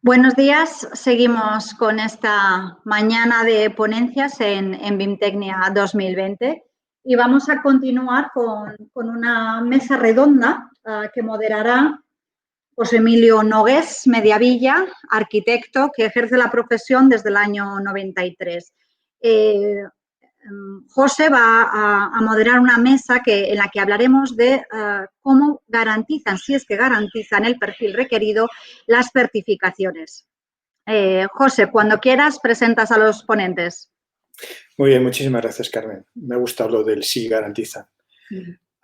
Buenos días, seguimos con esta mañana de ponencias en BIMtecnia 2020 y vamos a continuar con una mesa redonda que moderará José Emilio Nogués Mediavilla, arquitecto que ejerce la profesión desde el año 93. José va a moderar una mesa en la que hablaremos de cómo garantizan, si es que garantizan el perfil requerido, las certificaciones. José, cuando quieras, presentas a los ponentes. Muy bien, muchísimas gracias, Carmen. Me ha gustado lo del sí garantiza.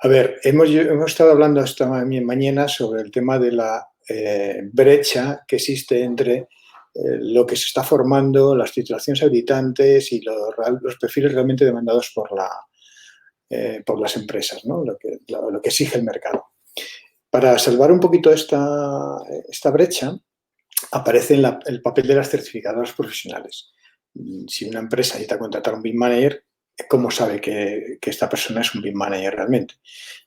A ver, hemos estado hablando esta mañana sobre el tema de la brecha que existe entre lo que se está formando, las titulaciones habilitantes y los perfiles realmente demandados por las empresas, ¿no? Lo que exige el mercado. Para salvar un poquito esta brecha, aparece el papel de las certificadoras profesionales. Si una empresa necesita contratar un BIM manager, ¿cómo sabe que esta persona es un BIM manager realmente?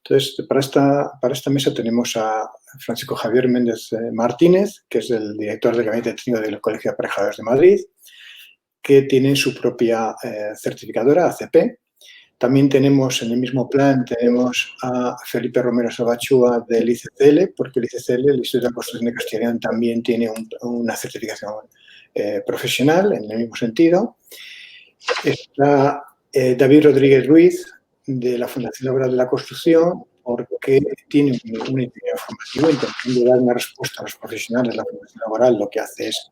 Entonces, para esta mesa tenemos a Francisco Javier Méndez Martínez, que es el director del Gabinete Técnico del Colegio de Aparejadores de Madrid, que tiene su propia certificadora, ACP. También tenemos en el mismo plan, tenemos a Felipe Romero Salvachúa del ICCL, porque el ICCL, el Instituto de Construcción de Castilla y León, también tiene una certificación profesional en el mismo sentido. Está David Rodríguez Ruiz, de la Fundación Laboral de la Construcción, porque tiene un itinerario formativo intentando dar una respuesta a los profesionales de la Fundación Laboral. Lo que hace es,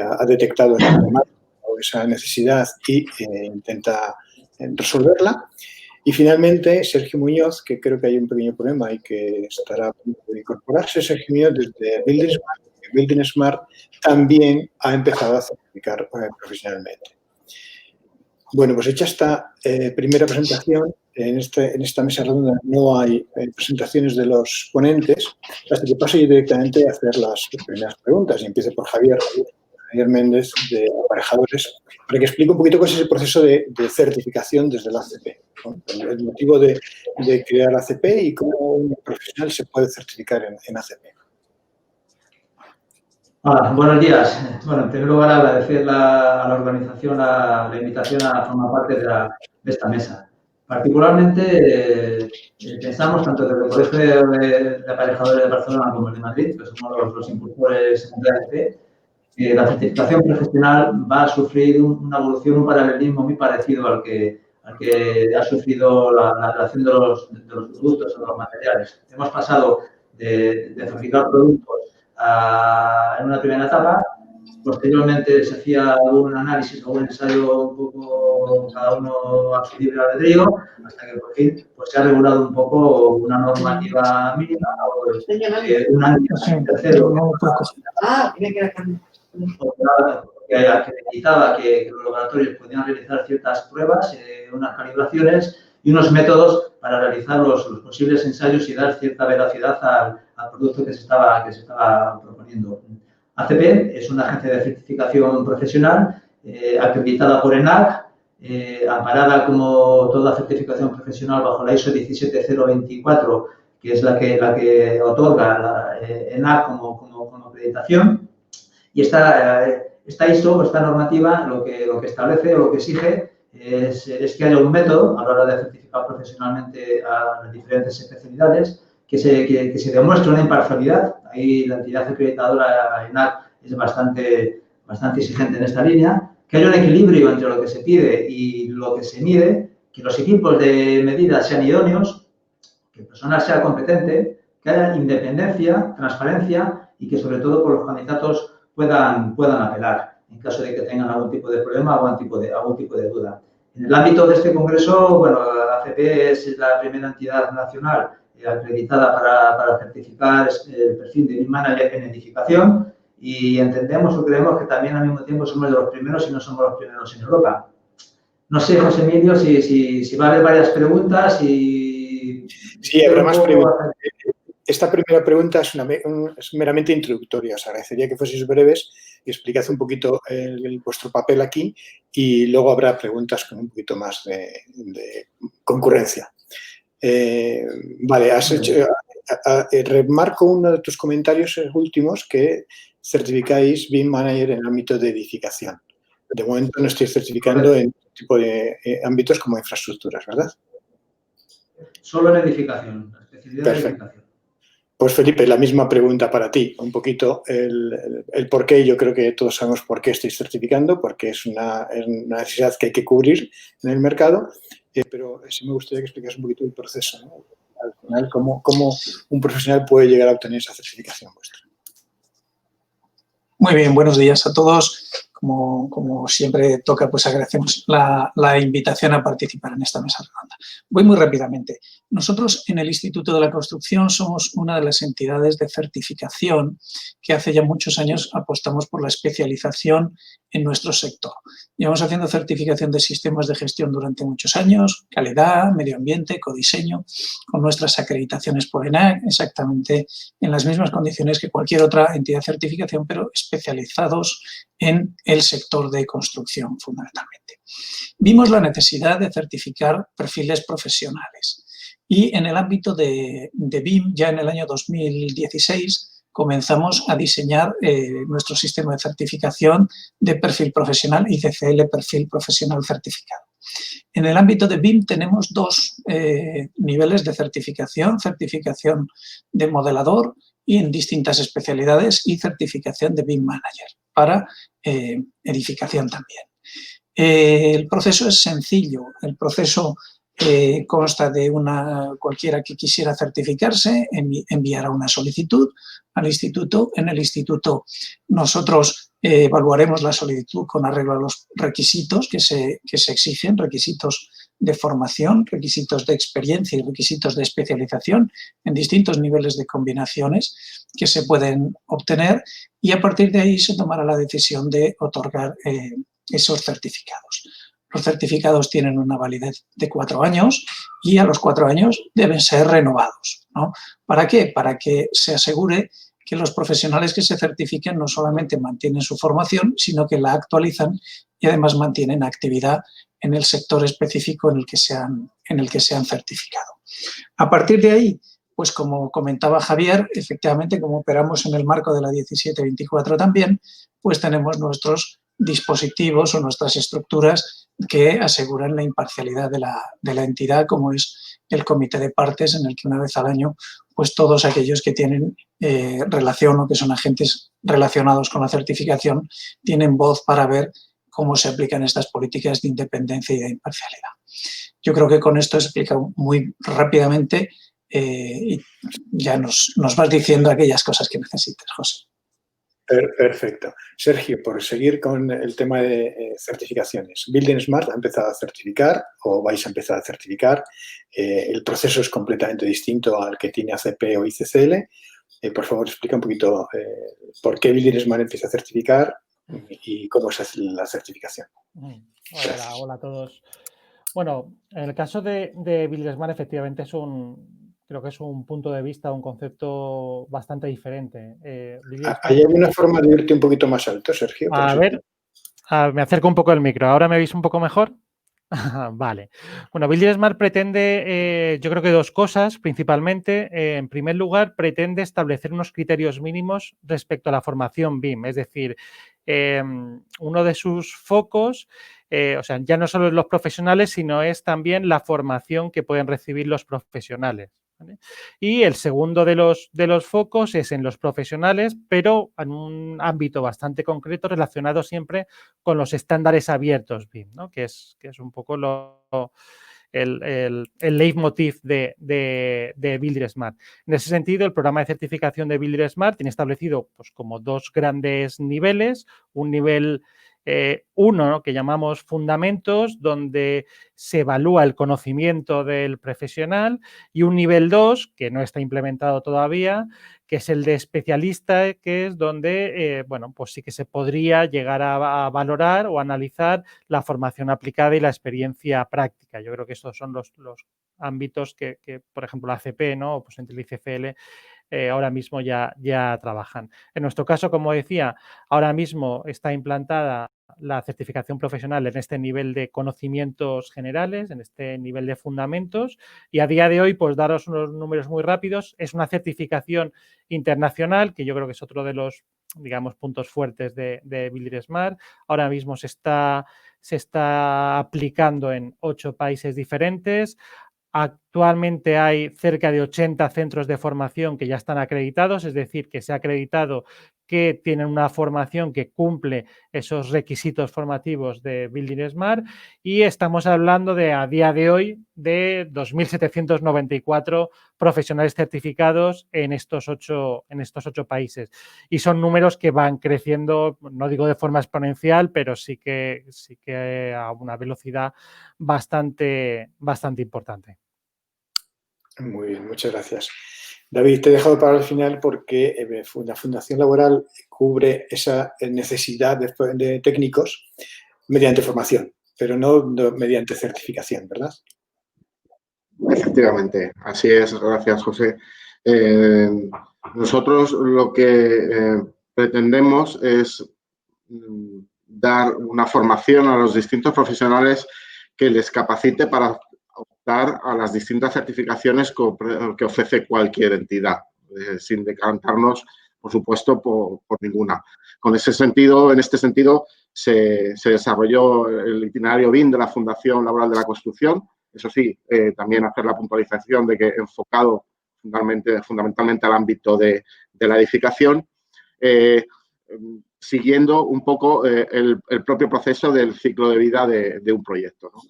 ha detectado esa problemática o esa necesidad y intenta resolverla. Y finalmente, Sergio Muñoz, que creo que hay un pequeño problema y que estará a punto de incorporarse. Sergio Muñoz, desde Building Smart, Building Smart también ha empezado a certificar profesionalmente. Bueno, pues hecha esta primera presentación, en esta mesa redonda no hay presentaciones de los ponentes, así que paso yo directamente a hacer las primeras preguntas y empiezo por Javier Méndez, de Aparejadores, para que explique un poquito cuál es el proceso de certificación desde la ACP, ¿no? El motivo de crear ACP y cómo un profesional se puede certificar en ACP. Hola, buenos días. Bueno, en primer lugar, agradecer a la organización la invitación a formar parte de esta mesa. Particularmente, pensamos, tanto desde el Colegio de Aparejadores de Barcelona como el de Madrid, que somos los impulsores de ACP, que la certificación profesional va a sufrir una evolución, un paralelismo muy parecido al que ha sufrido la relación de los productos o de los materiales. Hemos pasado de fabricar productos en una primera etapa. Posteriormente se hacía algún análisis o un ensayo un poco cada uno a su libre albedrío, hasta que por fin pues, se ha regulado un poco una normativa mínima o un año tercero que acreditaba que los laboratorios podían realizar ciertas pruebas, unas calibraciones y unos métodos para realizar los posibles ensayos y dar cierta veracidad al producto que se estaba proponiendo. ACP es una agencia de certificación profesional acreditada por ENAC, amparada como toda certificación profesional bajo la ISO 17024, que es la que otorga la ENAC como acreditación. Y esta ISO, esta normativa, lo que establece o lo que exige es que haya un método a la hora de certificar profesionalmente a las diferentes especialidades, que se demuestre una imparcialidad. Ahí la entidad acreditadora ENAC es bastante exigente en esta línea, que haya un equilibrio entre lo que se pide y lo que se mide, que los equipos de medida sean idóneos, que el personal sea competente, que haya independencia, transparencia y que sobre todo por los candidatos puedan apelar en caso de que tengan algún tipo de problema o algún tipo de duda. En el ámbito de este congreso, bueno, la ACP es la primera entidad nacional acreditada para certificar el perfil de BIM Manager en edificación y entendemos o creemos que también al mismo tiempo somos de los primeros y no somos los primeros en Europa. No sé, José Emilio, si va a haber varias preguntas y... Sí, habrá más preguntas. Esta primera pregunta es meramente introductoria. Os agradecería que fueseis breves y explicad un poquito vuestro papel aquí y luego habrá preguntas con un poquito más de concurrencia. Vale, remarco uno de tus comentarios últimos que certificáis BIM Manager en el ámbito de edificación. De momento no estáis certificando en tipo de ámbitos como infraestructuras, ¿verdad? Solo en edificación, la especialidad de Perfecto. edificación. Pues Felipe, la misma pregunta para ti, un poquito el por qué. Yo creo que todos sabemos por qué estáis certificando, porque es una necesidad que hay que cubrir en el mercado, pero sí me gustaría que explicas un poquito el proceso, ¿no? Al final, cómo un profesional puede llegar a obtener esa certificación vuestra. Muy bien, buenos días a todos. Como siempre toca, pues agradecemos la invitación a participar en esta mesa redonda. Voy muy rápidamente. Nosotros en el Instituto de la Construcción somos una de las entidades de certificación que hace ya muchos años apostamos por la especialización en nuestro sector. Llevamos haciendo certificación de sistemas de gestión durante muchos años, calidad, medio ambiente, ecodiseño, con nuestras acreditaciones por ENAC, exactamente en las mismas condiciones que cualquier otra entidad de certificación, pero especializados en el sector de construcción fundamentalmente. Vimos la necesidad de certificar perfiles profesionales y en el ámbito de BIM, ya en el año 2016, comenzamos a diseñar nuestro sistema de certificación de perfil profesional, ICCL Perfil Profesional Certificado. En el ámbito de BIM tenemos dos niveles de certificación de modelador y en distintas especialidades y certificación de BIM Manager para edificación también. El proceso es sencillo, el proceso consta de cualquiera que quisiera certificarse, enviará una solicitud al instituto. En el instituto nosotros evaluaremos la solicitud con arreglo a los requisitos que se exigen, requisitos de formación, requisitos de experiencia y requisitos de especialización en distintos niveles de combinaciones que se pueden obtener y a partir de ahí se tomará la decisión de otorgar esos certificados. Los certificados tienen una validez de 4 años y a los 4 años deben ser renovados, ¿no? ¿Para qué? Para que se asegure que los profesionales que se certifiquen no solamente mantienen su formación, sino que la actualizan y además mantienen actividad en el sector específico en el que se han certificado. A partir de ahí, pues como comentaba Javier, efectivamente, como operamos en el marco de la 1724 también, pues tenemos nuestros dispositivos o nuestras estructuras que aseguran la imparcialidad de la entidad, como es el comité de partes, en el que una vez al año, pues todos aquellos que tienen relación o que son agentes relacionados con la certificación tienen voz para ver cómo se aplican estas políticas de independencia y de imparcialidad. Yo creo que con esto he explicado muy rápidamente y ya nos vas diciendo aquellas cosas que necesites, José. Perfecto. Sergio, por seguir con el tema de certificaciones. Building Smart ha empezado a certificar o vais a empezar a certificar. El proceso es completamente distinto al que tiene ACP o ICCL. Por favor, explica un poquito por qué Building Smart empieza a certificar y cómo se hace la certificación. Hola a todos. Bueno, en el caso de Building Smart, efectivamente creo que es un punto de vista, un concepto bastante diferente. ¿Hay alguna forma de irte un poquito más alto, Sergio? A ver, me acerco un poco el micro. ¿Ahora me veis un poco mejor? Vale. Bueno, Building Smart pretende, yo creo que 2 cosas principalmente. En primer lugar, pretende establecer unos criterios mínimos respecto a la formación BIM. Es decir, uno de sus focos, o sea, ya no solo es los profesionales, sino es también la formación que pueden recibir los profesionales, ¿vale? Y el segundo de los focos es en los profesionales, pero en un ámbito bastante concreto relacionado siempre con los estándares abiertos BIM, ¿no? que es un poco el leitmotiv de Builder Smart. En ese sentido, el programa de certificación de Builder Smart tiene establecido pues, como 2 grandes niveles. Un nivel 1, ¿no? que llamamos fundamentos, donde se evalúa el conocimiento del profesional, y un nivel 2, que no está implementado todavía, que es el de especialista, que es donde, bueno, pues sí que se podría llegar a valorar o analizar la formación aplicada y la experiencia práctica. Yo creo que estos son los ámbitos que, por ejemplo, la ACP, ¿no? Pues entre el ICFL ahora mismo ya trabajan. En nuestro caso, como decía, ahora mismo está implantada la certificación profesional en este nivel de conocimientos generales, en este nivel de fundamentos, y a día de hoy, pues daros unos números muy rápidos, es una certificación internacional, que yo creo que es otro de los digamos, puntos fuertes de Builder Smart. Ahora mismo se está aplicando en 8 países diferentes. Actualmente hay cerca de 80 centros de formación que ya están acreditados, es decir, que se ha acreditado que tienen una formación que cumple esos requisitos formativos de Builder Smart, y estamos hablando a día de hoy de 2.794 profesionales certificados en estos 8 países. Y son números que van creciendo, no digo de forma exponencial, pero sí que a una velocidad bastante importante. Muy bien, muchas gracias. David, te he dejado para el final porque la Fundación Laboral cubre esa necesidad de técnicos mediante formación, pero no mediante certificación, ¿verdad? Efectivamente, así es. Gracias, José. Nosotros lo que pretendemos es dar una formación a los distintos profesionales que les capacite para optar a las distintas certificaciones que ofrece cualquier entidad, sin decantarnos, por supuesto, por ninguna. En este sentido, se desarrolló el itinerario BIM de la Fundación Laboral de la Construcción. Eso sí, también hacer la puntualización de que enfocado fundamentalmente al ámbito de la edificación, siguiendo un poco el propio proceso del ciclo de vida de un proyecto, ¿no?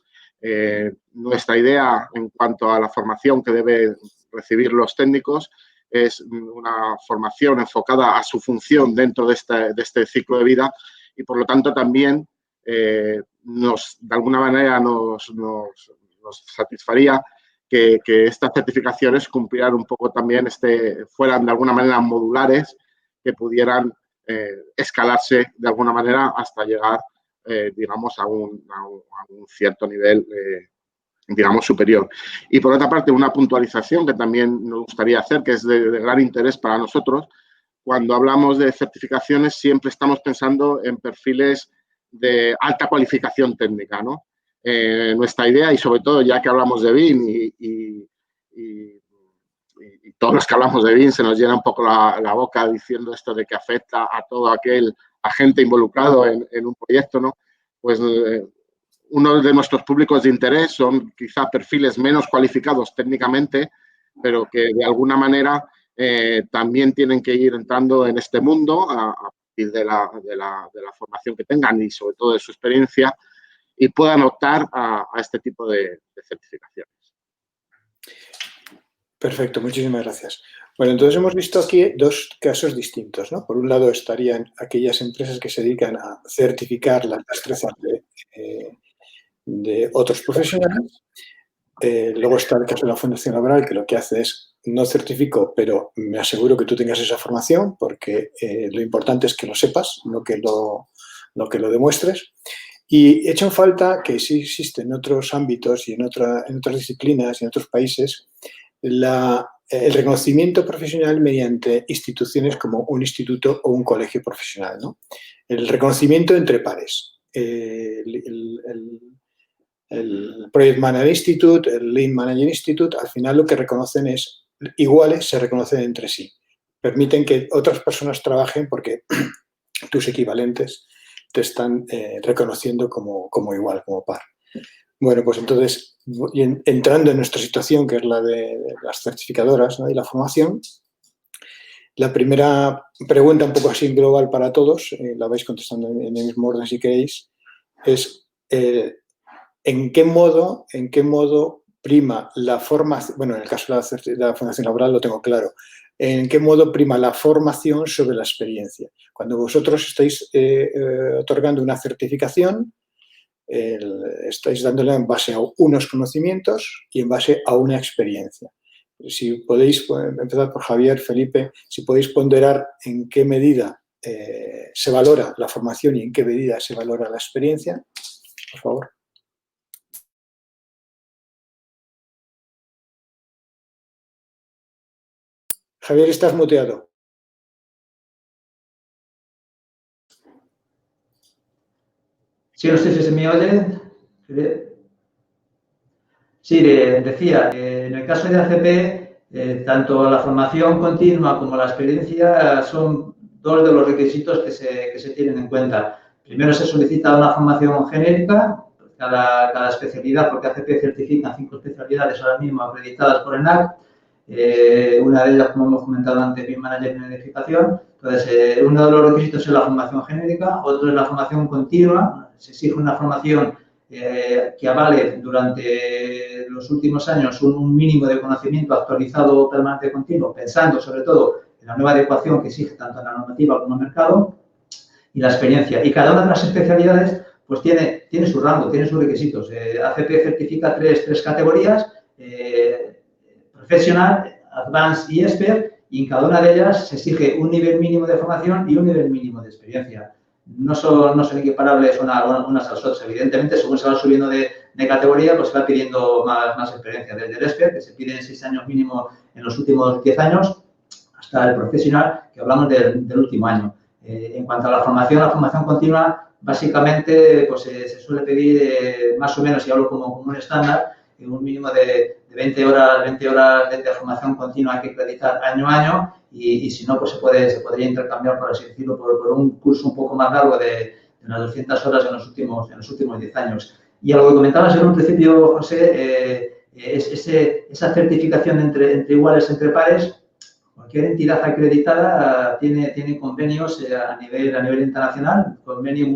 Nuestra idea en cuanto a la formación que deben recibir los técnicos es una formación enfocada a su función dentro de este ciclo de vida, y por lo tanto también de alguna manera nos satisfaría que estas certificaciones cumplieran un poco también, fueran de alguna manera modulares, que pudieran escalarse de alguna manera hasta llegar, digamos, a un cierto nivel, digamos, superior. Y por otra parte, una puntualización que también nos gustaría hacer, que es de gran interés para nosotros. Cuando hablamos de certificaciones, siempre estamos pensando en perfiles de alta cualificación técnica, ¿no? Nuestra idea, y sobre todo ya que hablamos de BIM y todos los que hablamos de BIM se nos llena un poco la boca diciendo esto de que afecta a todo aquel agente involucrado en un proyecto, ¿no? Pues uno de nuestros públicos de interés son quizá perfiles menos cualificados técnicamente, pero que de alguna manera también tienen que ir entrando en este mundo a partir de la formación que tengan y sobre todo de su experiencia, y puedan optar a este tipo de certificaciones. Perfecto, muchísimas gracias. Bueno, entonces hemos visto aquí 2 casos distintos, ¿no? Por un lado estarían aquellas empresas que se dedican a certificar las destrezas de otros profesionales. Luego está el caso de la Fundación Laboral, que lo que hace es, no certifico, pero me aseguro que tú tengas esa formación, porque lo importante es que lo sepas, no que lo demuestres. Y he hecho en falta que sí existe en otros ámbitos y en otras disciplinas y en otros países el reconocimiento profesional mediante instituciones como un instituto o un colegio profesional, ¿no? El reconocimiento entre pares. El Project Manager Institute, el Lean Manager Institute, al final lo que reconocen es iguales, se reconocen entre sí. Permiten que otras personas trabajen porque tus equivalentes te están reconociendo como igual, como par. Bueno, pues entonces, entrando en nuestra situación, que es la de las certificadoras, ¿no? Y la formación, la primera pregunta, un poco así global para todos, la vais contestando en el mismo orden si queréis, es ¿en qué modo prima la formación? Bueno, en el caso de la Fundación Laboral lo tengo claro. ¿En qué modo prima la formación sobre la experiencia? Cuando vosotros estáis otorgando una certificación, estáis dándole en base a unos conocimientos y en base a una experiencia. Si podéis, empezar por Javier, Felipe, si podéis ponderar en qué medida se valora la formación y en qué medida se valora la experiencia, por favor. Javier, estás muteado. Sí, no sé si se me oye. Sí, decía, en el caso de ACP, tanto la formación continua como la experiencia son dos de los requisitos que se tienen en cuenta. Primero, se solicita una formación genérica, cada especialidad, porque ACP certifica 5 especialidades ahora mismo acreditadas por ENAC. Una de ellas, como hemos comentado antes, BIM Manager en edificación. Entonces, uno de los requisitos es la formación genérica, otro es la formación continua. Se exige una formación que avale durante los últimos años un mínimo de conocimiento actualizado permanente continuo, pensando sobre todo en la nueva adecuación que exige tanto la normativa como el mercado y la experiencia. Y cada una de las especialidades pues tiene su rango, tiene sus requisitos. ACP certifica tres categorías, Professional, Advanced y Expert, y en cada una de ellas se exige un nivel mínimo de formación y un nivel mínimo de experiencia. No son equiparables unas a las otras. Evidentemente, según se va subiendo de categoría, pues se va pidiendo más experiencia. Desde el Expert, que se piden 6 años mínimo en los últimos 10 años, hasta el Professional, que hablamos del último año. En cuanto a la formación continua, básicamente pues, se suele pedir más o menos, y hablo como un estándar, un mínimo de 20 horas de formación continua que acreditar año a año, y si no, pues se podría intercambiar, por así decirlo, por un curso un poco más largo de unas 200 horas en los últimos 10 años. Y a lo que comentabas en un principio, José, esa certificación entre iguales, entre pares. Cualquier entidad acreditada tiene convenios a nivel internacional, convenios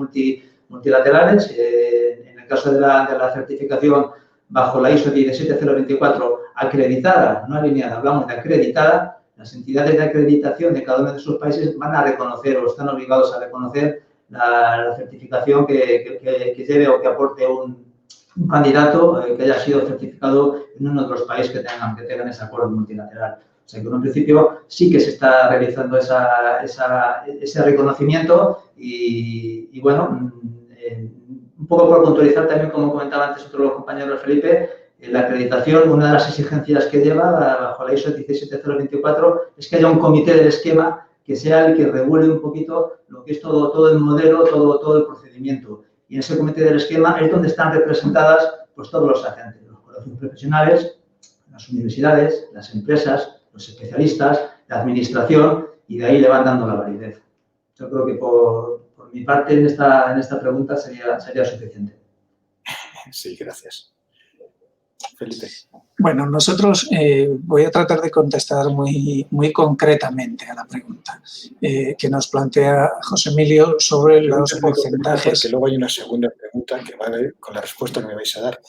multilaterales. En el caso de la certificación bajo la ISO 17024 acreditada, no alineada, hablamos de acreditada, las entidades de acreditación de cada uno de esos países van a reconocer o están obligados a reconocer la certificación que lleve o que aporte un candidato que haya sido certificado en uno de los países que tengan ese acuerdo multilateral. O sea que en un principio sí que se está realizando ese reconocimiento y bueno, un poco por puntualizar también, como comentaba antes otro de los compañeros, Felipe, la acreditación, una de las exigencias que lleva bajo la ISO 17024 es que haya un comité del esquema que sea el que regule un poquito lo que es todo el modelo, todo el procedimiento. Y en ese comité del esquema es donde están representadas pues todos los agentes, los colegios profesionales, las universidades, las empresas, los especialistas, la administración, y de ahí le van dando la validez. Yo creo que por mi parte en esta pregunta sería suficiente. Sí, gracias. Felipe. Bueno, nosotros voy a tratar de contestar muy concretamente a la pregunta que nos plantea José Emilio sobre los porcentajes. Porque luego hay una segunda pregunta que va con la respuesta que me vais a dar.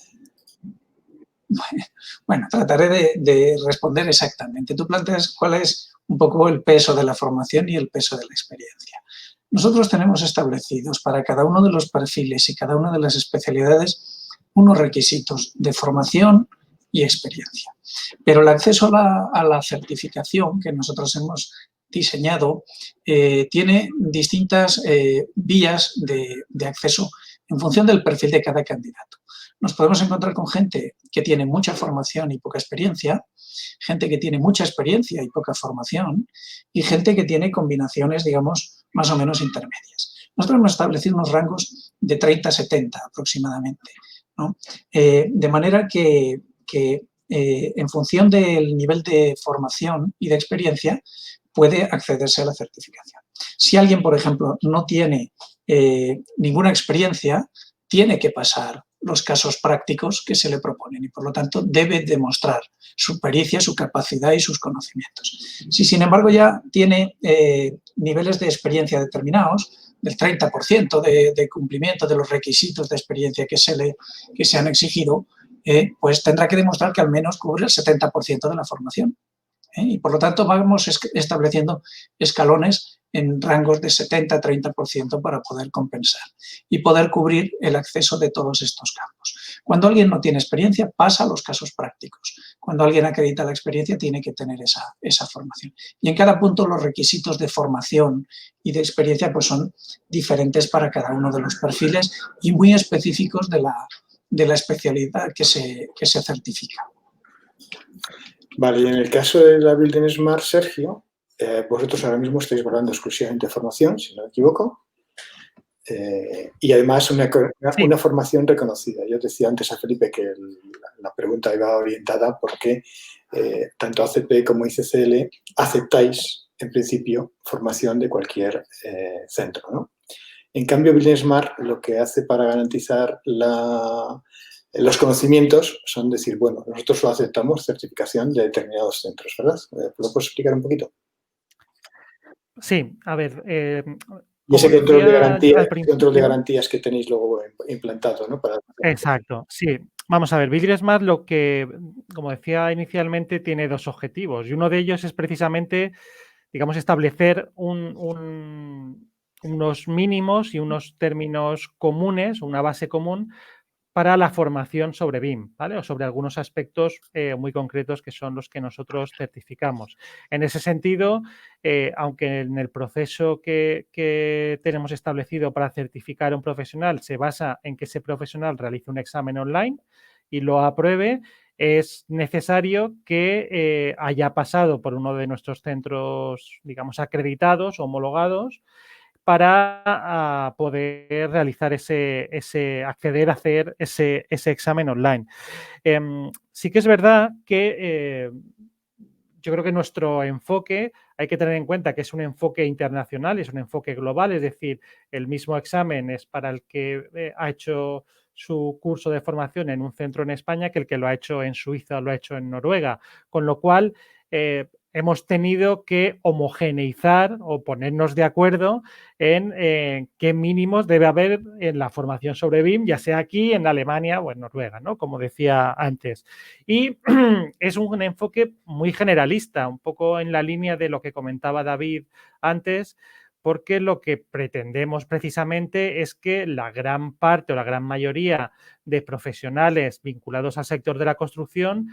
Bueno, trataré de responder exactamente. Tú planteas cuál es un poco el peso de la formación y el peso de la experiencia. Nosotros tenemos establecidos para cada uno de los perfiles y cada una de las especialidades unos requisitos de formación y experiencia. Pero el acceso a la certificación que nosotros hemos diseñado tiene distintas vías de acceso en función del perfil de cada candidato. Nos podemos encontrar con gente que tiene mucha formación y poca experiencia, gente que tiene mucha experiencia y poca formación y gente que tiene combinaciones, digamos, más o menos intermedias. Nosotros hemos establecido unos rangos de 30 a 70 aproximadamente, ¿no? De manera que en función del nivel de formación y de experiencia puede accederse a la certificación. Si alguien, por ejemplo, no tiene ninguna experiencia, tiene que pasar los casos prácticos que se le proponen y, por lo tanto, debe demostrar su pericia, su capacidad y sus conocimientos. Si, sin embargo, ya tiene niveles de experiencia determinados, del 30% de cumplimiento de los requisitos de experiencia que se han exigido, pues tendrá que demostrar que al menos cubre el 70% de la formación. Y, por lo tanto, vamos estableciendo escalones en rangos de 70 a 30% para poder compensar y poder cubrir el acceso de todos estos campos. Cuando alguien no tiene experiencia, pasa a los casos prácticos. Cuando alguien acredita la experiencia, tiene que tener esa formación. Y en cada punto los requisitos de formación y de experiencia pues son diferentes para cada uno de los perfiles y muy específicos de la especialidad que se certifica. Vale, y en el caso de la Building Smart, Sergio, vosotros ahora mismo estáis valorando exclusivamente formación, si no me equivoco, y además una formación reconocida. Yo decía antes a Felipe que la pregunta iba orientada porque tanto ACP como ICCL aceptáis en principio, formación de cualquier centro, ¿no? En cambio, Building Smart lo que hace para garantizar los conocimientos son decir, bueno, nosotros lo aceptamos certificación de determinados centros, ¿verdad? ¿Lo puedes explicar un poquito? Sí, a ver. Y ese control de principio, garantías que tenéis luego implantado, ¿no? Exacto, sí. Vamos a ver, Building Smart lo que, como decía inicialmente, tiene dos objetivos y uno de ellos es precisamente, digamos, establecer unos mínimos y unos términos comunes, una base común para la formación sobre BIM, ¿vale? O sobre algunos aspectos muy concretos que son los que nosotros certificamos. En ese sentido, aunque en el proceso que tenemos establecido para certificar a un profesional se basa en que ese profesional realice un examen online y lo apruebe, es necesario que haya pasado por uno de nuestros centros, digamos, acreditados, homologados, para poder realizar acceder a hacer ese examen online. Sí que es verdad que yo creo que nuestro enfoque hay que tener en cuenta que es un enfoque internacional, es un enfoque global, es decir, el mismo examen es para el que ha hecho su curso de formación en un centro en España que el que lo ha hecho en Suiza o lo ha hecho en Noruega, con lo cual hemos tenido que homogeneizar o ponernos de acuerdo en qué mínimos debe haber en la formación sobre BIM, ya sea aquí, en Alemania o en Noruega, ¿no? Como decía antes. Y es un enfoque muy generalista, un poco en la línea de lo que comentaba David antes, porque lo que pretendemos precisamente es que la gran parte o la gran mayoría de profesionales vinculados al sector de la construcción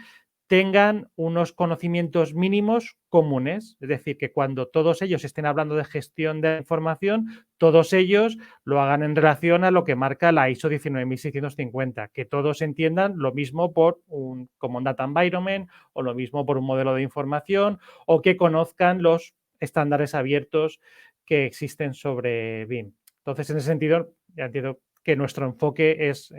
tengan unos conocimientos mínimos comunes. Es decir, que cuando todos ellos estén hablando de gestión de información, todos ellos lo hagan en relación a lo que marca la ISO 19650, que todos entiendan lo mismo como un data environment o lo mismo por un modelo de información o que conozcan los estándares abiertos que existen sobre BIM. Entonces, en ese sentido, ya entiendo que nuestro enfoque es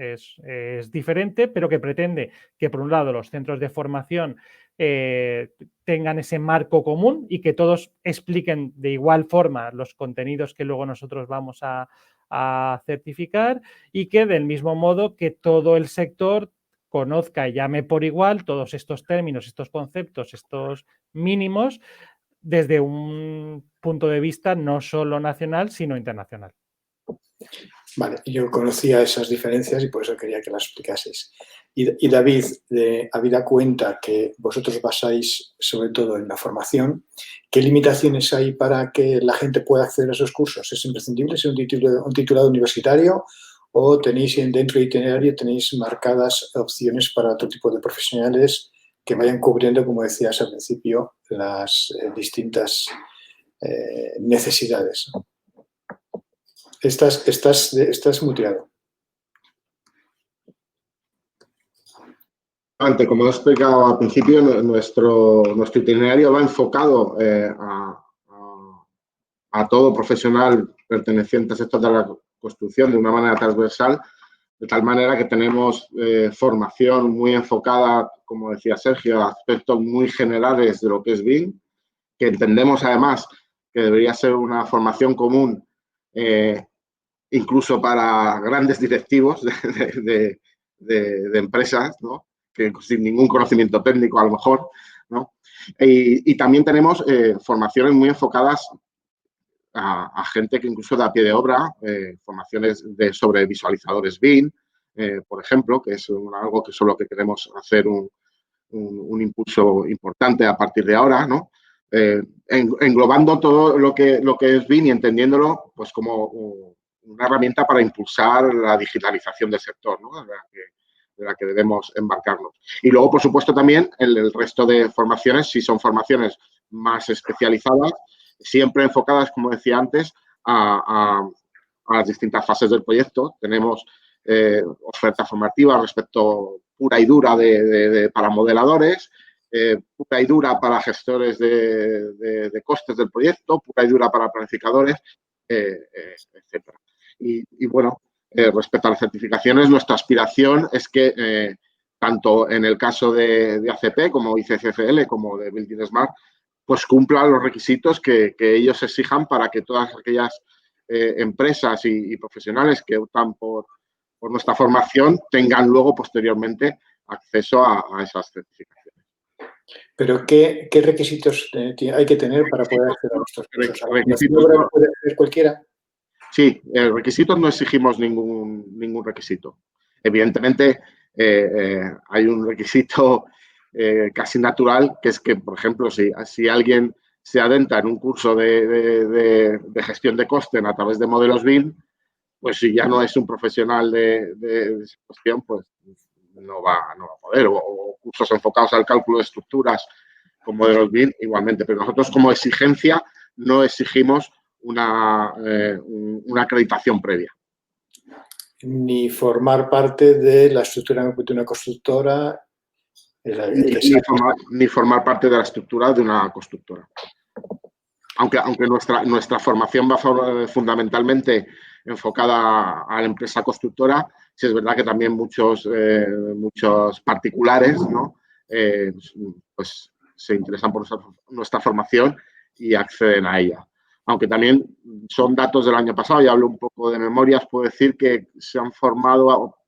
diferente, pero que pretende que, por un lado, los centros de formación tengan ese marco común y que todos expliquen de igual forma los contenidos que luego nosotros vamos a certificar y que, del mismo modo, que todo el sector conozca y llame por igual todos estos términos, estos conceptos, estos mínimos, desde un punto de vista no solo nacional, sino internacional. Vale, yo conocía esas diferencias y por eso quería que las explicases. Y David, habida cuenta que vosotros basáis sobre todo en la formación, ¿qué limitaciones hay para que la gente pueda acceder a esos cursos? ¿Es imprescindible ser un titulado universitario o tenéis dentro del itinerario tenéis marcadas opciones para otro tipo de profesionales que vayan cubriendo, como decías al principio, las distintas necesidades? Estás muteado. Como he explicado al principio, nuestro itinerario va enfocado a todo profesional perteneciente al sector de la construcción de una manera transversal, de tal manera que tenemos formación muy enfocada, como decía Sergio, a aspectos muy generales de lo que es BIM, que entendemos además que debería ser una formación común incluso para grandes directivos de empresas, ¿no? Que sin ningún conocimiento técnico a lo mejor, ¿no? Y también tenemos formaciones muy enfocadas a gente que incluso da pie de obra, formaciones sobre visualizadores BIM, por ejemplo, que es algo que solo que queremos hacer un impulso importante a partir de ahora, ¿no? Englobando todo lo que es BIM y entendiéndolo pues como una herramienta para impulsar la digitalización del sector, ¿no? de la que debemos embarcarnos. Y luego, por supuesto, también el resto de formaciones, si son formaciones más especializadas, siempre enfocadas, como decía antes, a las distintas fases del proyecto. Tenemos oferta formativa respecto pura y dura para modeladores, pura y dura para gestores de costes del proyecto, pura y dura para planificadores, etcétera. Y bueno, respecto a las certificaciones, nuestra aspiración es que tanto en el caso de ACP como ICCFL como de Building Smart pues cumplan los requisitos que ellos exijan para que todas aquellas empresas y profesionales que optan por nuestra formación tengan luego posteriormente acceso a esas certificaciones. ¿Pero qué requisitos hay que tener para poder acceder a estos cursos? ¿Puede hacer cualquiera? Sí, requisitos no exigimos ningún requisito. Evidentemente, hay un requisito casi natural, que es que, por ejemplo, si alguien se adentra en un curso de gestión de coste a través de modelos BIM, pues si ya no es un profesional de esa cuestión, pues no va a poder. O cursos enfocados al cálculo de estructuras con modelos BIM, igualmente. Pero nosotros, como exigencia, no exigimos una acreditación previa. Ni formar parte de la estructura de una constructora. Ni formar parte de la estructura de una constructora. Aunque nuestra formación va fundamentalmente enfocada a la empresa constructora, sí es verdad que también muchos particulares, ¿no? Pues se interesan por nuestra formación y acceden a ella. Aunque también son datos del año pasado, y hablo un poco de memorias, puedo decir que se han formado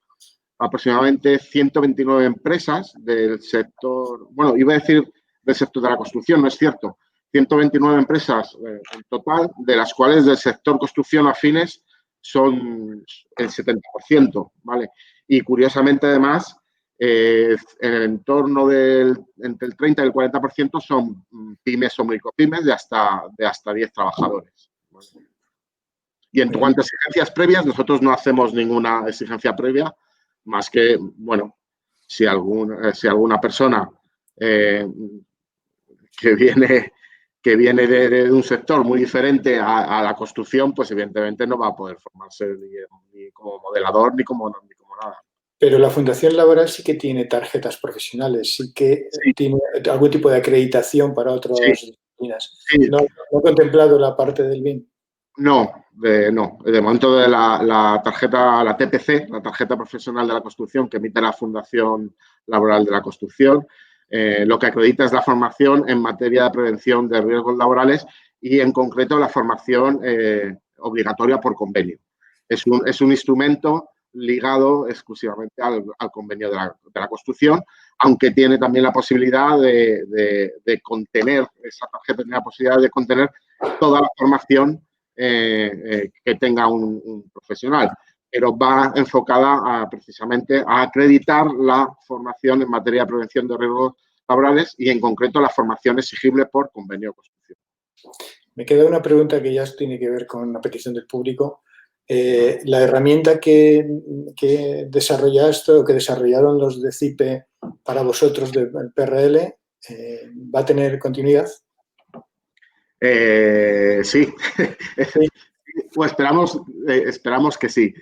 aproximadamente 129 empresas del sector, bueno, iba a decir del sector de la construcción, no es cierto, 129 empresas en total, de las cuales del sector construcción afines son el 70%, ¿vale? Y curiosamente, además, en el entorno entre el 30 y el 40% son pymes o micropymes de hasta 10 trabajadores, ¿vale? Y en cuanto a exigencias previas, nosotros no hacemos ninguna exigencia previa, más que, bueno, si alguna persona que viene de un sector muy diferente a la construcción, pues evidentemente no va a poder formarse ni como modelador ni como nada. Pero la Fundación Laboral sí que tiene tarjetas profesionales, sí que tiene algún tipo de acreditación para otras disciplinas. Sí. ¿No ha contemplado la parte del BIM? No. De momento de la tarjeta, la TPC, la tarjeta profesional de la construcción que emite la Fundación Laboral de la Construcción, lo que acredita es la formación en materia de prevención de riesgos laborales y, en concreto, la formación obligatoria por convenio. Es un instrumento ligado exclusivamente al convenio de la construcción, aunque tiene también la posibilidad de contener, esa tarjeta tiene la posibilidad de contener toda la formación que tenga un profesional, pero va enfocada precisamente a acreditar la formación en materia de prevención de riesgos laborales y, en concreto, la formación exigible por convenio de construcción. Me queda una pregunta que ya tiene que ver con una petición del público. La herramienta que desarrollaste o que desarrollaron los de CIPE para vosotros del PRL, ¿va a tener continuidad? Sí. Pues esperamos que sí.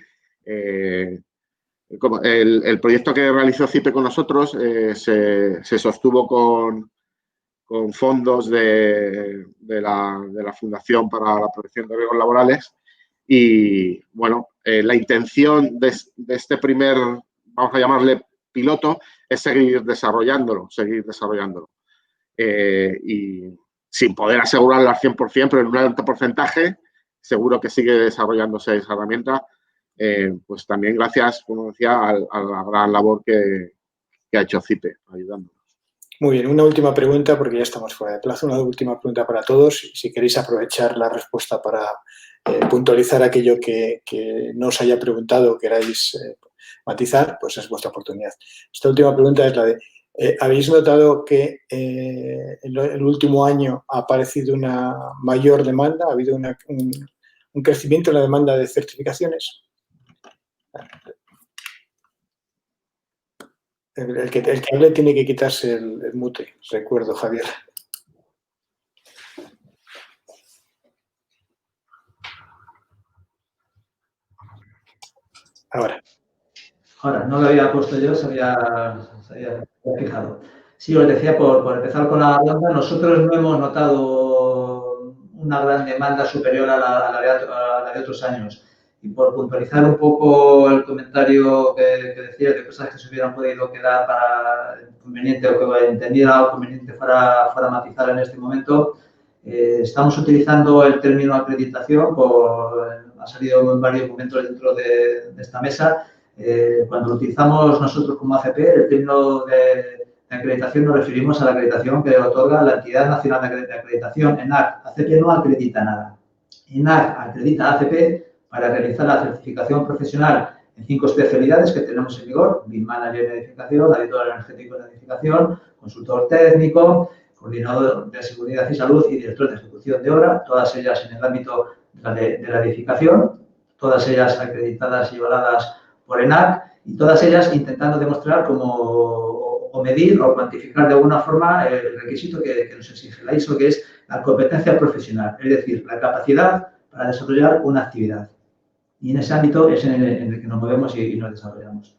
Como el proyecto que realizó CIPE con nosotros se sostuvo con fondos de la Fundación para la Prevención de Riesgos Laborales y, bueno, la intención de este primer, vamos a llamarle piloto, es seguir desarrollándolo. Y sin poder asegurarlo al 100%, pero en un alto porcentaje, seguro que sigue desarrollándose esa herramienta, pues también gracias, como decía, a la gran labor que ha hecho CIPE ayudándonos. Muy bien, una última pregunta, porque ya estamos fuera de plazo, una última pregunta para todos. Si queréis aprovechar la respuesta para puntualizar aquello que no os haya preguntado o queráis matizar, pues es vuestra oportunidad. Esta última pregunta es la de, ¿habéis notado que en el último año ha aparecido una mayor demanda? ¿Ha habido un crecimiento en la demanda de certificaciones? El que hable tiene que quitarse el mute, recuerdo, Javier. Ahora, no lo había puesto yo, se había fijado. Sí, os decía, por empezar con la ronda, nosotros no hemos notado una gran demanda superior a la de otros años. Y por puntualizar un poco el comentario que decía de cosas que se hubieran podido quedar para conveniente o que entendiera o conveniente para matizar en este momento, estamos utilizando el término acreditación, ha salido en varios momentos dentro de esta mesa. Cuando lo utilizamos nosotros como ACP, el término de acreditación nos referimos a la acreditación que otorga la Entidad Nacional de Acreditación, ENAC. ACP no acredita nada. ENAC acredita a ACP para realizar la certificación profesional en 5 especialidades que tenemos en vigor: BIM Manager de edificación, auditor energético de edificación, consultor técnico, coordinador de seguridad y salud y director de ejecución de obra, todas ellas en el ámbito de la edificación, todas ellas acreditadas y avaladas por ENAC, y todas ellas intentando demostrar o medir o cuantificar de alguna forma el requisito que nos exige la ISO, que es la competencia profesional, es decir, la capacidad para desarrollar una actividad. Y en ese ámbito es en el que nos movemos y nos desarrollamos.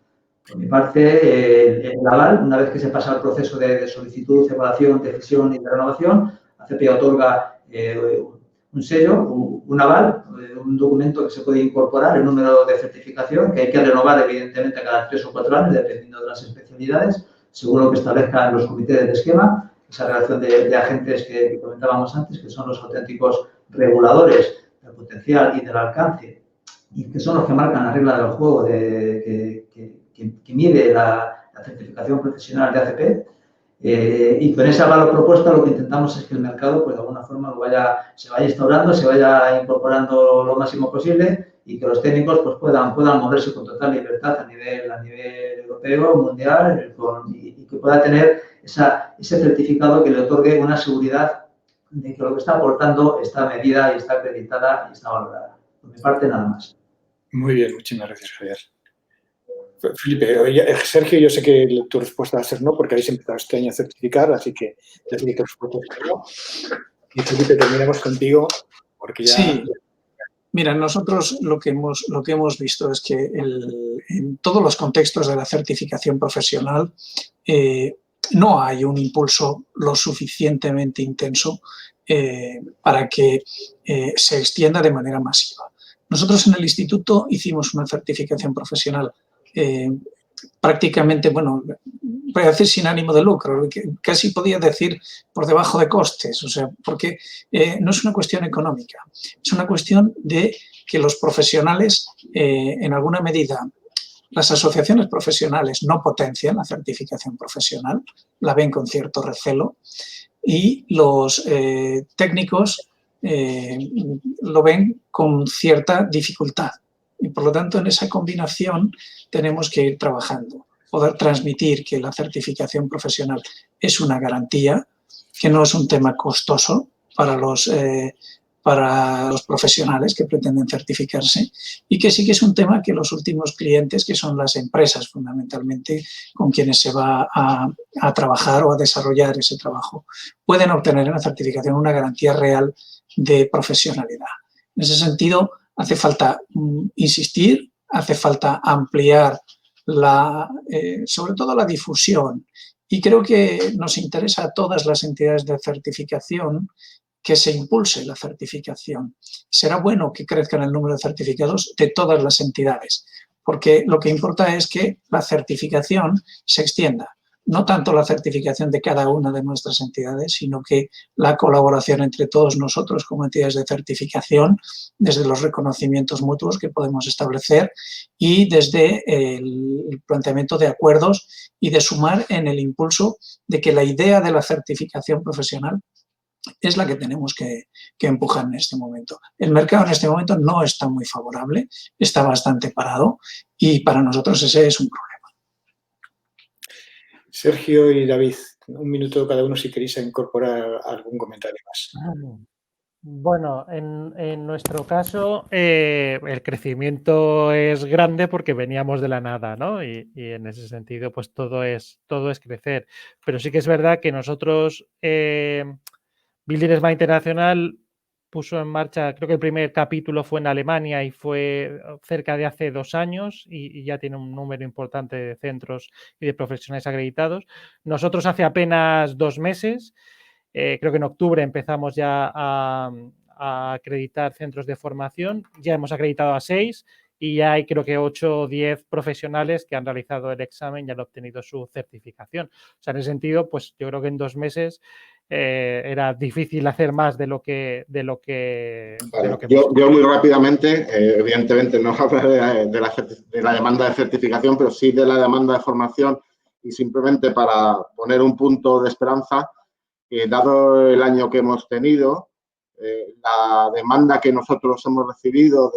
Por mi parte, el aval, una vez que se pasa el proceso de solicitud, evaluación, decisión y de renovación, ACP otorga un sello, un aval, un documento que se puede incorporar, el número de certificación, que hay que renovar evidentemente cada 3 o 4 años, dependiendo de las especialidades, según lo que establezcan los comités de esquema, esa relación de agentes que comentábamos antes, que son los auténticos reguladores del potencial y del alcance, y que son los que marcan la regla del juego que mide la certificación profesional de ACP. Y con ese aval propuesto lo que intentamos es que el mercado, pues de alguna forma, se vaya instaurando, se vaya incorporando lo máximo posible y que los técnicos pues, puedan moverse con total libertad a nivel europeo, mundial, y que pueda tener ese certificado que le otorgue una seguridad de que lo que está aportando está medida y está acreditada y está valorada. Por mi parte, nada más. Muy bien, muchísimas gracias, Javier. Felipe, Sergio, yo sé que tu respuesta va a ser no, porque habéis empezado este año a certificar, así que ya sé que tu respuesta es no. Y Felipe, terminamos contigo, porque ya... Sí. Mira, nosotros lo que hemos visto es que en todos los contextos de la certificación profesional no hay un impulso lo suficientemente intenso para que se extienda de manera masiva. Nosotros en el instituto hicimos una certificación profesional prácticamente, bueno, voy a decir sin ánimo de lucro, casi podía decir por debajo de costes, o sea, porque no es una cuestión económica, es una cuestión de que los profesionales, en alguna medida, las asociaciones profesionales no potencian la certificación profesional, la ven con cierto recelo, y los técnicos lo ven con cierta dificultad. Y por lo tanto, en esa combinación tenemos que ir trabajando. Poder transmitir que la certificación profesional es una garantía, que no es un tema costoso para los profesionales que pretenden certificarse y que sí que es un tema que los últimos clientes, que son las empresas fundamentalmente con quienes se va a trabajar o a desarrollar ese trabajo, pueden obtener en la certificación una garantía real de profesionalidad. En ese sentido, hace falta insistir, hace falta ampliar sobre todo la difusión, y creo que nos interesa a todas las entidades de certificación que se impulse la certificación. Será bueno que crezca el número de certificados de todas las entidades, porque lo que importa es que la certificación se extienda. No tanto la certificación de cada una de nuestras entidades, sino que la colaboración entre todos nosotros como entidades de certificación, desde los reconocimientos mutuos que podemos establecer y desde el planteamiento de acuerdos y de sumar en el impulso de que la idea de la certificación profesional es la que tenemos que empujar en este momento. El mercado en este momento no está muy favorable, está bastante parado y para nosotros ese es un problema. Sergio y David, un minuto cada uno si queréis incorporar algún comentario más. Bueno, en nuestro caso el crecimiento es grande porque veníamos de la nada, ¿no? Y en ese sentido pues todo es crecer. Pero sí que es verdad que nosotros, Building Smart Internacional puso en marcha, creo que el primer capítulo fue en Alemania y fue cerca de hace 2 años y ya tiene un número importante de centros y de profesionales acreditados. Nosotros hace apenas 2 meses, creo que en octubre empezamos ya a a acreditar centros de formación. Ya hemos acreditado a 6 y ya hay creo que 8 o 10 profesionales que han realizado el examen y han obtenido su certificación. O sea, en ese sentido, pues yo creo que en 2 meses era difícil hacer más de lo que Vale. Yo muy rápidamente, evidentemente no hablaré de la demanda de certificación, pero sí de la demanda de formación, y simplemente para poner un punto de esperanza, dado el año que hemos tenido, la demanda que nosotros hemos recibido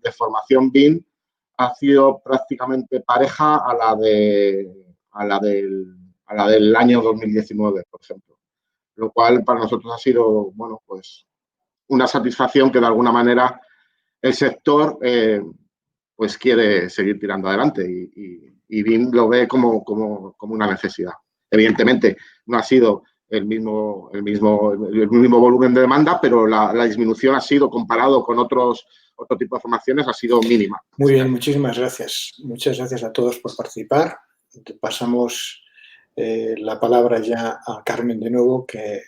de formación BIM ha sido prácticamente pareja a la del año 2019, por ejemplo. Lo cual para nosotros ha sido, bueno, pues una satisfacción que de alguna manera el sector pues quiere seguir tirando adelante y BIM lo ve como una necesidad. Evidentemente no ha sido el mismo volumen de demanda, pero la disminución ha sido, comparado con otro tipo de formaciones, ha sido mínima. Muy bien, muchísimas gracias. Muchas gracias a todos por participar. Pasamos la palabra ya a Carmen de nuevo, que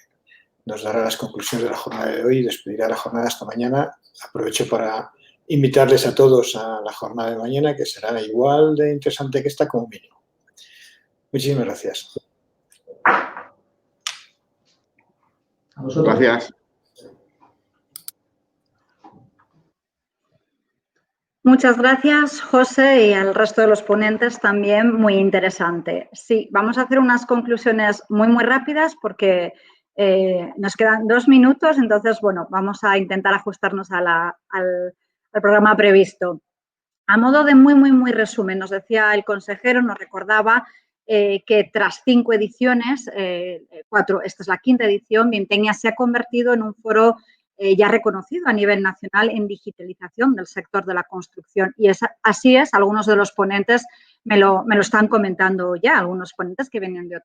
nos dará las conclusiones de la jornada de hoy y despedirá la jornada hasta mañana. Aprovecho para invitarles a todos a la jornada de mañana, que será igual de interesante que esta como mínimo. Muchísimas gracias. A vosotros. Gracias. Muchas gracias, José, y al resto de los ponentes también, muy interesante. Sí, vamos a hacer unas conclusiones muy rápidas porque nos quedan 2 minutos, entonces, bueno, vamos a intentar ajustarnos al programa previsto. A modo de muy resumen, nos decía el consejero, nos recordaba que tras 5 ediciones, 4, esta es la 5ª edición, BIMtecnia se ha convertido en un foro ya reconocido a nivel nacional en digitalización del sector de la construcción. Y así es, algunos de los ponentes me lo están comentando ya, algunos ponentes que vienen de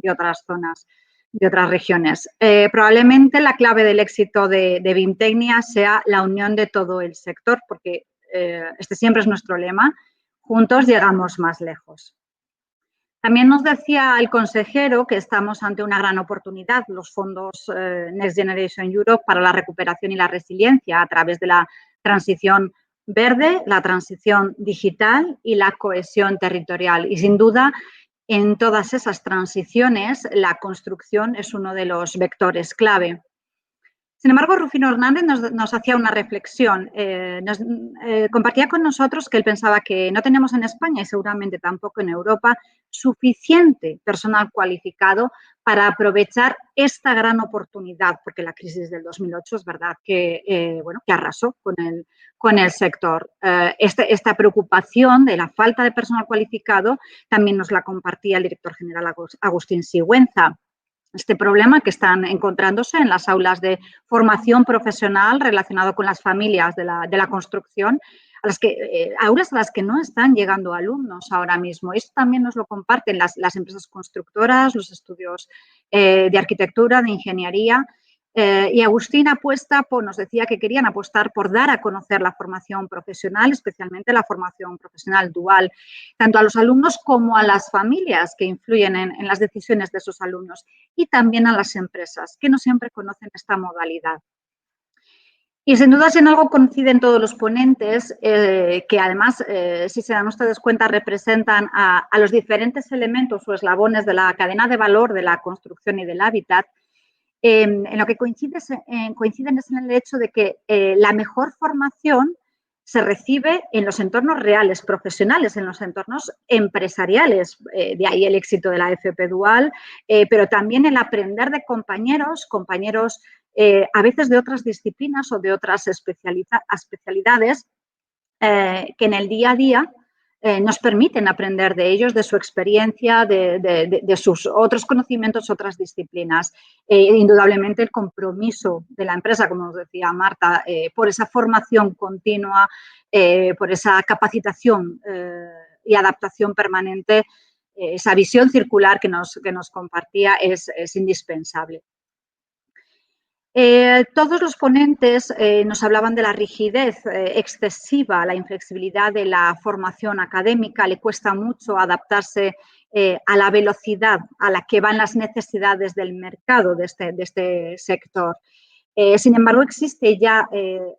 otras zonas, de otras regiones. Probablemente la clave del éxito de BIMtecnia sea la unión de todo el sector, porque este siempre es nuestro lema, juntos llegamos más lejos. También nos decía el consejero que estamos ante una gran oportunidad, los fondos Next Generation Europe, para la recuperación y la resiliencia a través de la transición verde, la transición digital y la cohesión territorial. Y sin duda, en todas esas transiciones, la construcción es uno de los vectores clave. Sin embargo, Rufino Hernández nos hacía una reflexión. Compartía con nosotros que él pensaba que no tenemos en España y seguramente tampoco en Europa suficiente personal cualificado para aprovechar esta gran oportunidad, porque la crisis del 2008 es verdad que, que arrasó con el sector. Esta preocupación de la falta de personal cualificado también nos la compartía el director general Agustín Sigüenza. Este problema que están encontrándose en las aulas de formación profesional relacionado con las familias de la construcción, aulas a las que no están llegando alumnos ahora mismo. Esto también nos lo comparten las empresas constructoras, los estudios de arquitectura, de ingeniería. Y Agustín nos decía que querían apostar por dar a conocer la formación profesional, especialmente la formación profesional dual, tanto a los alumnos como a las familias que influyen en las decisiones de esos alumnos y también a las empresas, que no siempre conocen esta modalidad. Y sin duda, si en algo coinciden todos los ponentes, que además, si se dan ustedes cuenta, representan a los diferentes elementos o eslabones de la cadena de valor de la construcción y del hábitat, en lo que coinciden es en el hecho de que la mejor formación se recibe en los entornos reales, profesionales, en los entornos empresariales. De ahí el éxito de la FP Dual, pero también el aprender de compañeros a veces de otras disciplinas o de otras especialidades que en el día a día nos permiten aprender de ellos, de su experiencia, de sus otros conocimientos, otras disciplinas. Indudablemente el compromiso de la empresa, como nos decía Marta, por esa formación continua, por esa capacitación y adaptación permanente, esa visión circular que nos compartía es indispensable. Todos los ponentes nos hablaban de la rigidez excesiva, la inflexibilidad de la formación académica, le cuesta mucho adaptarse a la velocidad a la que van las necesidades del mercado de este sector. Sin embargo, existe ya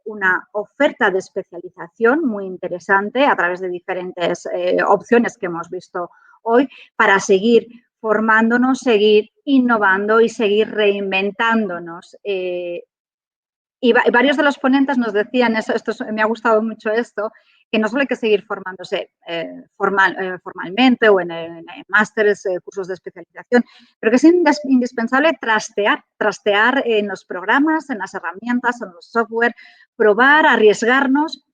una oferta de especialización muy interesante a través de diferentes opciones que hemos visto hoy para seguir formándonos, seguir innovando y seguir reinventándonos. Y varios de los ponentes nos decían, me ha gustado mucho esto, que no solo hay que seguir formándose formalmente o en másteres, cursos de especialización, pero que es indispensable trastear en los programas, en las herramientas, en los software, probar, arriesgarnos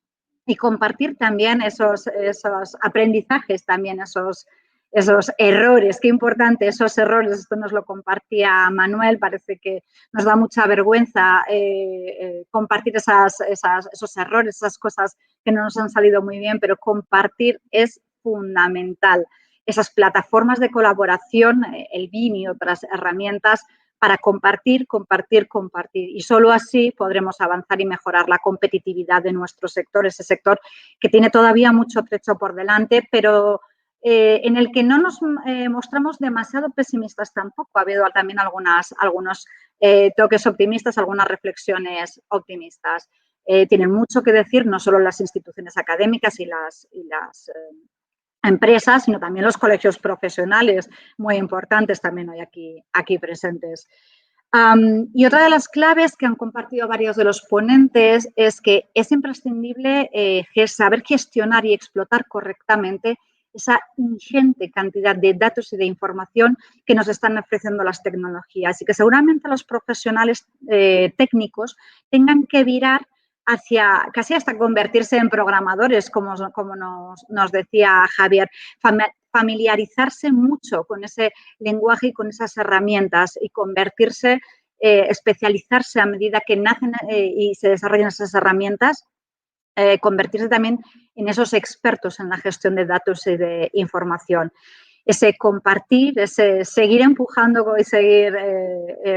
y compartir también esos aprendizajes, también esos errores. Qué importante esos errores. Esto nos lo compartía Manuel. Parece que nos da mucha vergüenza compartir esos errores, esas cosas que no nos han salido muy bien, pero compartir es fundamental. Esas plataformas de colaboración, el BIM y otras herramientas para compartir. Y solo así podremos avanzar y mejorar la competitividad de nuestro sector, ese sector que tiene todavía mucho trecho por delante, pero en el que no nos mostramos demasiado pesimistas tampoco. Ha habido también algunos toques optimistas, algunas reflexiones optimistas. Tienen mucho que decir, no solo las instituciones académicas y las empresas, sino también los colegios profesionales, muy importantes también hoy aquí presentes. Y otra de las claves que han compartido varios de los ponentes es que es imprescindible saber gestionar y explotar correctamente esa ingente cantidad de datos y de información que nos están ofreciendo las tecnologías y que seguramente los profesionales técnicos tengan que virar hacia casi hasta convertirse en programadores, como nos decía Javier, familiarizarse mucho con ese lenguaje y con esas herramientas y convertirse, especializarse a medida que nacen y se desarrollan esas herramientas, convertirse también en esos expertos en la gestión de datos y de información. Ese compartir, ese seguir empujando y seguir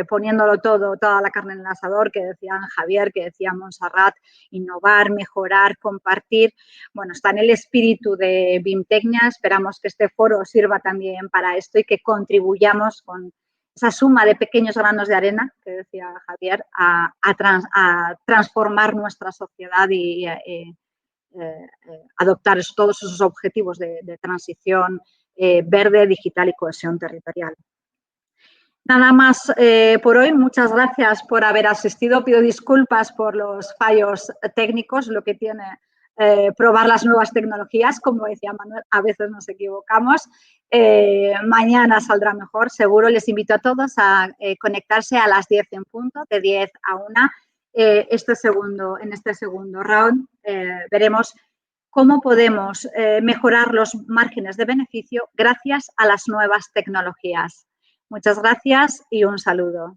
poniéndolo toda la carne en el asador, que decían Javier, que decía Montserrat, innovar, mejorar, compartir. Bueno, está en el espíritu de BIMtecnia. Esperamos que este foro sirva también para esto y que contribuyamos con esa suma de pequeños granos de arena, que decía Javier, a transformar nuestra sociedad y adoptar todos esos objetivos de transición verde, digital y cohesión territorial. Nada más por hoy. Muchas gracias por haber asistido. Pido disculpas por los fallos técnicos, lo que tiene probar las nuevas tecnologías. Como decía Manuel, a veces nos equivocamos. Mañana saldrá mejor, seguro. Les invito a todos a conectarse a las 10 en punto, de 10 a 1. En este segundo round veremos cómo podemos mejorar los márgenes de beneficio gracias a las nuevas tecnologías. Muchas gracias y un saludo.